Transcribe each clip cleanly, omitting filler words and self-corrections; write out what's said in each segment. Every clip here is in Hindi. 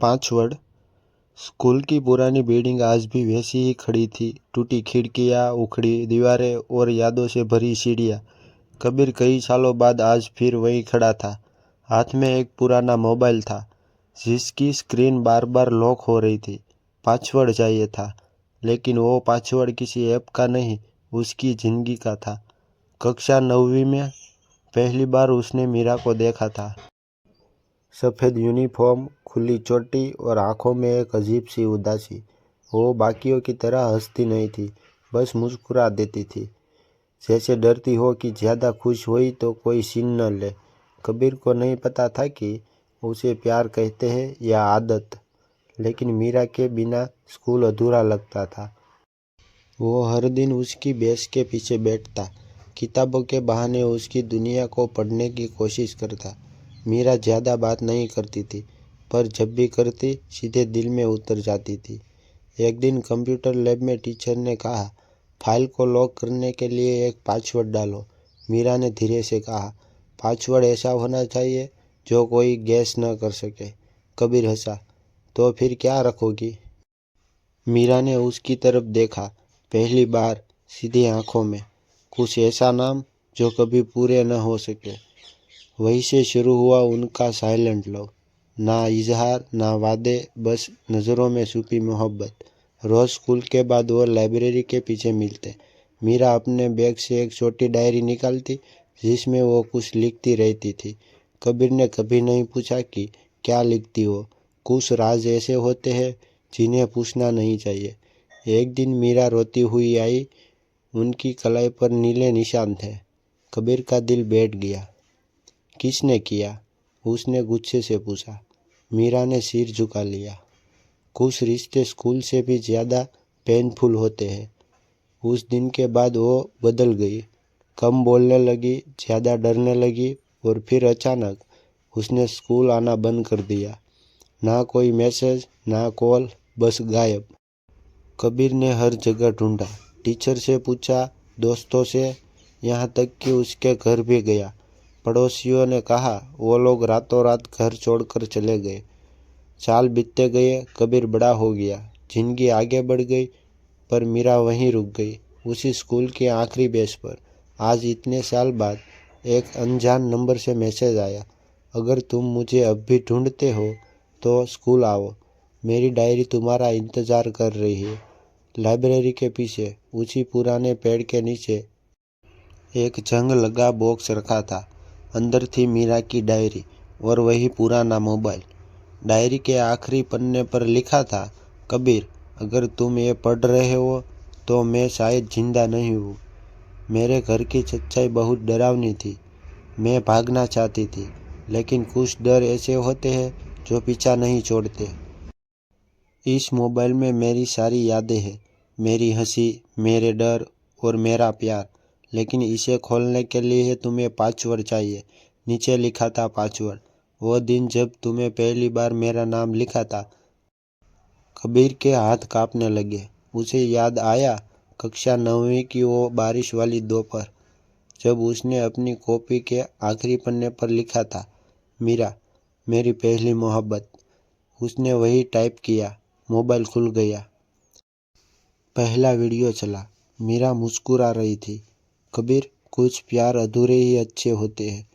पांचवड़। स्कूल की पुरानी बिल्डिंग आज भी वैसी ही खड़ी थी। टूटी खिड़कियां, उखड़ी दीवारें और यादों से भरी सीढ़ियां। कबीर कई सालों बाद आज फिर वहीं खड़ा था। हाथ में एक पुराना मोबाइल था जिसकी स्क्रीन बार बार लॉक हो रही थी। पासवर्ड चाहिए था, लेकिन वो पासवर्ड किसी ऐप का नहीं, उसकी जिंदगी का था। कक्षा 9वीं में पहली बार उसने मीरा को देखा था। सफ़ेद यूनिफॉर्म, खुली चोटी और आंखों में एक अजीब सी उदासी। वो बाकियों की तरह हंसती नहीं थी, बस मुस्कुरा देती थी, जैसे डरती हो कि ज़्यादा खुश हुई तो कोई सीन न ले। कबीर को नहीं पता था कि उसे प्यार कहते हैं या आदत, लेकिन मीरा के बिना स्कूल अधूरा लगता था। वो हर दिन उसकी बेंच के पीछे बैठता, किताबों के बहाने उसकी दुनिया को पढ़ने की कोशिश करता। मीरा ज़्यादा बात नहीं करती थी, पर जब भी करती सीधे दिल में उतर जाती थी। एक दिन कंप्यूटर लैब में टीचर ने कहा, फाइल को लॉक करने के लिए एक पासवर्ड डालो। मीरा ने धीरे से कहा, पासवर्ड ऐसा होना चाहिए जो कोई गैस न कर सके। कबीर हंसा, तो फिर क्या रखोगी? मीरा ने उसकी तरफ देखा, पहली बार सीधी आंखों में। कुछ ऐसा नाम जो कभी पूरे न हो सके। वहीं से शुरू हुआ उनका साइलेंट लव। ना इजहार, ना वादे, बस नज़रों में छुपी मोहब्बत। रोज़ स्कूल के बाद वो लाइब्रेरी के पीछे मिलते। मीरा अपने बैग से एक छोटी डायरी निकालती जिसमें वो कुछ लिखती रहती थी। कबीर ने कभी नहीं पूछा कि क्या लिखती हो। कुछ राज ऐसे होते हैं जिन्हें पूछना नहीं चाहिए। एक दिन मीरा रोती हुई आई, उनकी कलाई पर नीले निशान थे। कबीर का दिल बैठ गया। किसने किया? उसने गुस्से से पूछा। मीरा ने सिर झुका लिया। कुछ रिश्ते स्कूल से भी ज़्यादा पेनफुल होते हैं। उस दिन के बाद वो बदल गई, कम बोलने लगी, ज़्यादा डरने लगी और फिर अचानक उसने स्कूल आना बंद कर दिया। ना कोई मैसेज, ना कॉल, बस गायब। कबीर ने हर जगह ढूंढा, टीचर से पूछा, दोस्तों से, यहाँ तक कि उसके घर भी गया। पड़ोसियों ने कहा वो लोग रातों रात घर छोड़कर चले गए। साल बीतते गए, कबीर बड़ा हो गया, जिंदगी आगे बढ़ गई, पर मीरा वहीं रुक गई, उसी स्कूल के आखिरी बेंच पर। आज इतने साल बाद एक अनजान नंबर से मैसेज आया, अगर तुम मुझे अब भी ढूंढते हो तो स्कूल आओ, मेरी डायरी तुम्हारा इंतज़ार कर रही है। लाइब्रेरी के पीछे उसी पुराने पेड़ के नीचे एक जंग लगा बॉक्स रखा था। अंदर थी मीरा की डायरी और वही पुराना मोबाइल। डायरी के आखिरी पन्ने पर लिखा था, कबीर, अगर तुम ये पढ़ रहे हो तो मैं शायद जिंदा नहीं हूँ। मेरे घर की सच्चाई बहुत डरावनी थी। मैं भागना चाहती थी, लेकिन कुछ डर ऐसे होते हैं जो पीछा नहीं छोड़ते। इस मोबाइल में मेरी सारी यादें हैं, मेरी हंसी, मेरे डर और मेरा प्यार। लेकिन इसे खोलने के लिए तुम्हें पासवर्ड चाहिए। नीचे लिखा था पासवर्ड, वो दिन जब तुम्हें पहली बार मेरा नाम लिखा था। कबीर के हाथ कांपने लगे। उसे याद आया कक्षा 9वीं की वो बारिश वाली दोपहर, जब उसने अपनी कॉपी के आखिरी पन्ने पर लिखा था, मीरा, मेरी पहली मोहब्बत। उसने वही टाइप किया, मोबाइल खुल गया। पहला वीडियो चला। मीरा मुस्कुरा रही थी। कबीर, कुछ प्यार अधूरे ही अच्छे होते हैं,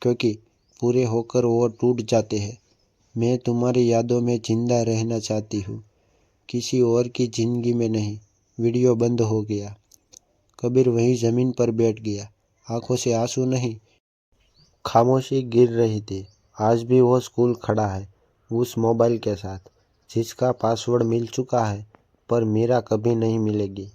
क्योंकि पूरे होकर वो टूट जाते हैं। मैं तुम्हारी यादों में जिंदा रहना चाहती हूँ, किसी और की जिंदगी में नहीं। वीडियो बंद हो गया। कबीर वहीं ज़मीन पर बैठ गया। आंखों से आंसू नहीं, खामोशी गिर रही थी। आज भी वो स्कूल खड़ा है, उस मोबाइल के साथ, जिसका पासवर्ड मिल चुका है, पर मीरा कभी नहीं मिलेगी।